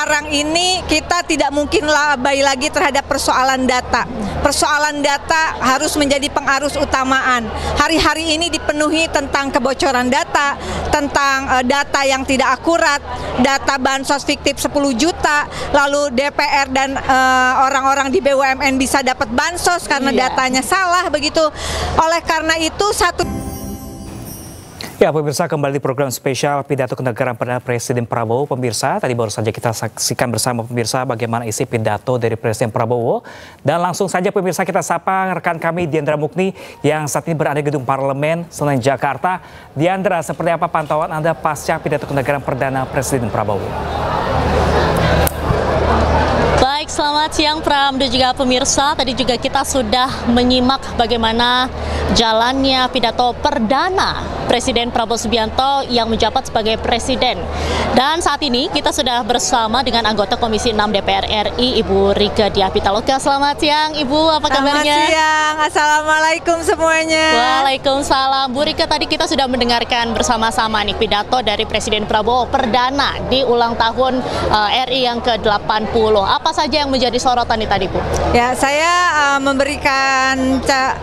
sekarang ini kita tidak mungkin abai lagi terhadap persoalan data. Persoalan data harus menjadi pengarus utamaan. Hari-hari ini dipenuhi tentang kebocoran data, tentang data yang tidak akurat, data bansos fiktif 10 juta, lalu DPR dan orang-orang di BUMN bisa dapat bansos karena datanya salah begitu. Oleh karena itu Ya, pemirsa, kembali di program spesial pidato kenegaraan pada Presiden Prabowo. Pemirsa, tadi baru saja kita saksikan bersama pemirsa bagaimana isi pidato dari Presiden Prabowo. Dan langsung saja pemirsa kita sapa rekan kami Diandra Mukni yang saat ini berada di Gedung Parlemen Senen, Jakarta. Diandra, seperti apa pantauan Anda pasca pidato kenegaraan perdana Presiden Prabowo? Baik, selamat siang Pram dan juga pemirsa. Tadi juga kita sudah menyimak bagaimana jalannya pidato perdana Presiden Prabowo Subianto yang menjabat sebagai Presiden. Dan saat ini kita sudah bersama dengan anggota Komisi 6 DPR RI, Ibu Rieke Diah Pitaloka. Selamat siang Ibu, apa kabarnya? Selamat siang, Assalamualaikum semuanya. Waalaikumsalam. Bu Rieke, tadi kita sudah mendengarkan bersama-sama nih pidato dari Presiden Prabowo perdana di ulang tahun RI yang ke-80. Apa saja yang menjadi sorotan nih tadi, Bu? Ya, saya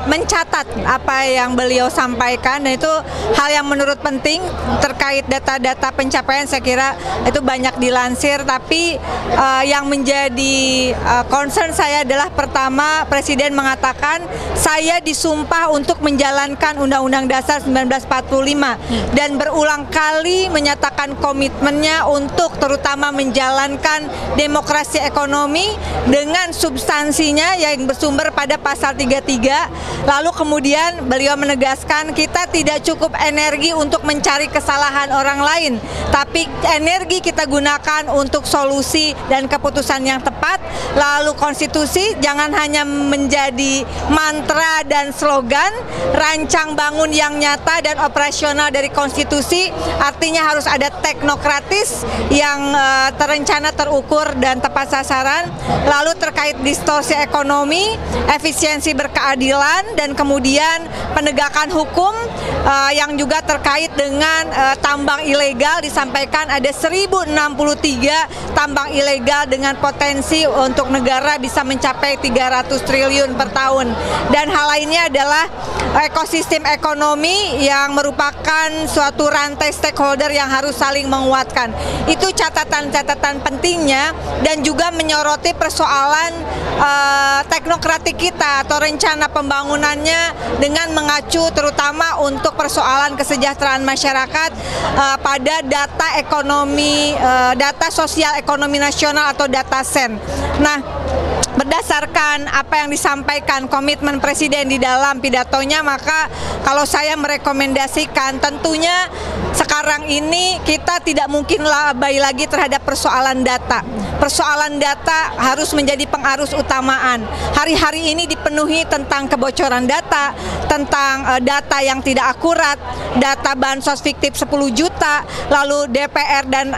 mencatat apa yang beliau sampaikan, dan itu hal yang menurut penting terkait data-data pencapaian. Saya kira itu banyak dilansir, tapi yang menjadi concern saya adalah pertama, Presiden mengatakan saya disumpah untuk menjalankan Undang-Undang Dasar 1945 dan berulang kali menyatakan komitmennya untuk terutama menjalankan demokrasi ekonomi dengan substansinya yang bersumber pada pasal 33. Lalu kemudian beliau menegaskan kita tidak cukup energi untuk mencari kesalahan orang lain, tapi energi kita gunakan untuk solusi dan keputusan yang tepat. Lalu konstitusi jangan hanya menjadi mantra dan slogan, rancang bangun yang nyata dan operasional dari konstitusi, artinya harus ada teknokratis yang terencana, terukur dan tepat sasaran. Lalu terkait distorsi ekonomi, efisiensi berkeadilan, dan kemudian penegakan hukum yang juga terkait dengan tambang ilegal. Disampaikan ada 1063 tambang ilegal dengan potensi untuk negara bisa mencapai 300 triliun per tahun. Dan hal lainnya adalah ekosistem ekonomi yang merupakan suatu rantai stakeholder yang harus saling menguatkan. Itu catatan-catatan pentingnya, dan juga menyoroti persoalan teknokratik kita atau rencana pembangunannya dengan mengacu terutama untuk persoalan kesejahteraan masyarakat pada data ekonomi, data sosial ekonomi nasional atau data SEN. Nah, berdasarkan apa yang disampaikan komitmen Presiden di dalam pidatonya, maka kalau saya merekomendasikan tentunya sekarang ini kita tidak mungkin abai lagi terhadap persoalan data. Persoalan data harus menjadi pengarus utamaan. Hari-hari ini dipenuhi tentang kebocoran data, tentang data yang tidak akurat, data bansos fiktif 10 juta, lalu DPR dan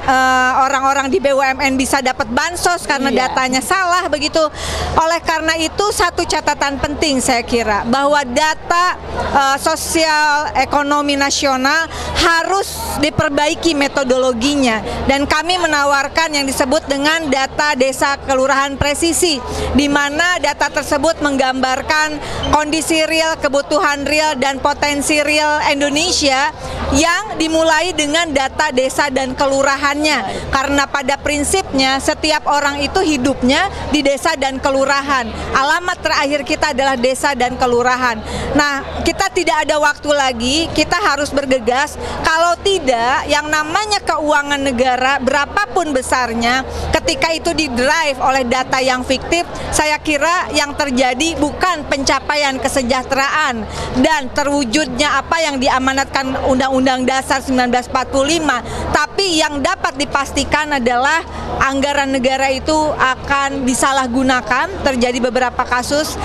orang-orang di BUMN bisa dapat bansos karena datanya salah begitu. Oleh karena itu satu catatan penting saya kira, bahwa data sosial ekonomi nasional harus diperbaiki metodologinya, dan kami menawarkan yang disebut dengan data desa kelurahan presisi, di mana data tersebut menggambarkan kondisi real, kebutuhan real, dan potensi real Indonesia yang dimulai dengan data desa dan kelurahannya, karena pada prinsipnya setiap orang itu hidupnya di desa dan kelurahan. Alamat terakhir kita adalah desa dan kelurahan. Nah, kita tidak ada waktu lagi, kita harus bergegas. Kalau tidak, yang namanya keuangan negara berapapun besarnya, ketika itu didrive oleh data yang fiktif, saya kira yang terjadi bukan pencapaian kesejahteraan dan terwujudnya apa yang diamanatkan Undang-Undang Dasar 1945, tapi yang dapat dipastikan adalah anggaran negara itu akan disalahgunakan. Terjadi beberapa kasus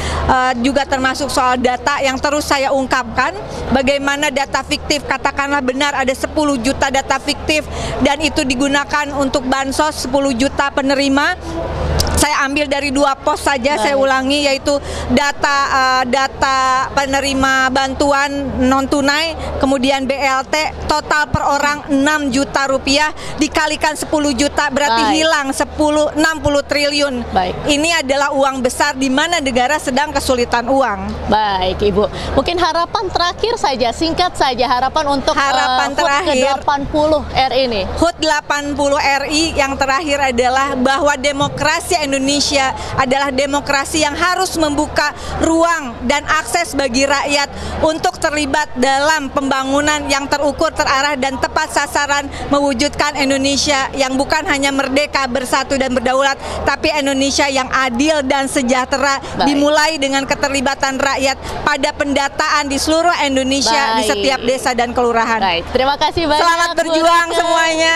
juga termasuk soal data yang terus saya ungkapkan, bagaimana data fiktif, katakanlah benar ada 10 juta data fiktif dan itu digunakan untuk bansos 10 juta penerima. Saya ambil dari 2 pos saja, saya ulangi, yaitu data penerima bantuan non tunai, kemudian BLT, total per orang 6 juta rupiah dikalikan 10 juta berarti hilang 60 triliun. Ini adalah uang besar di mana negara sedang kesulitan uang. Baik Ibu, mungkin harapan terakhir saja, singkat saja, harapan untuk harapan terakhir HUT ke-80 RI ini. HUT 80 RI yang terakhir adalah bahwa demokrasi Indonesia adalah demokrasi yang harus membuka ruang dan akses bagi rakyat untuk terlibat dalam pembangunan yang terukur, terarah dan tepat sasaran, mewujudkan Indonesia yang bukan hanya merdeka, bersatu dan berdaulat, tapi Indonesia yang adil dan sejahtera. Dimulai dengan keterlibatan rakyat pada pendataan di seluruh Indonesia, di setiap desa dan kelurahan. Terima kasih banyak. Selamat berjuang semuanya.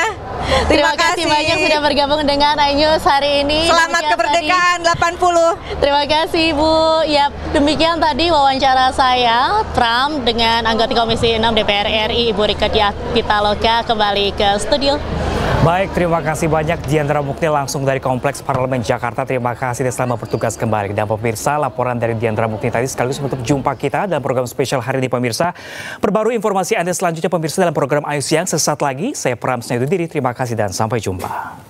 Terima kasih banyak sudah bergabung dengan iNews hari ini. Selamat kemerdekaan 80. Terima kasih Ibu. Ya, demikian tadi wawancara saya Pram dengan anggota Komisi 6 DPR RI Ibu Rika Diah Pitaloka, kembali ke studio. Baik, terima kasih banyak Diandra Mukti langsung dari Kompleks Parlemen Jakarta. Terima kasih dan selamat bertugas kembali. Dan pemirsa, laporan dari Diandra Mukti tadi sekaligus menutup jumpa kita dalam program spesial hari ini pemirsa. Perbarui informasi Anda selanjutnya pemirsa dalam program Ayu Siang sesaat lagi. Saya Pram Snedudiri, terima kasih dan sampai jumpa.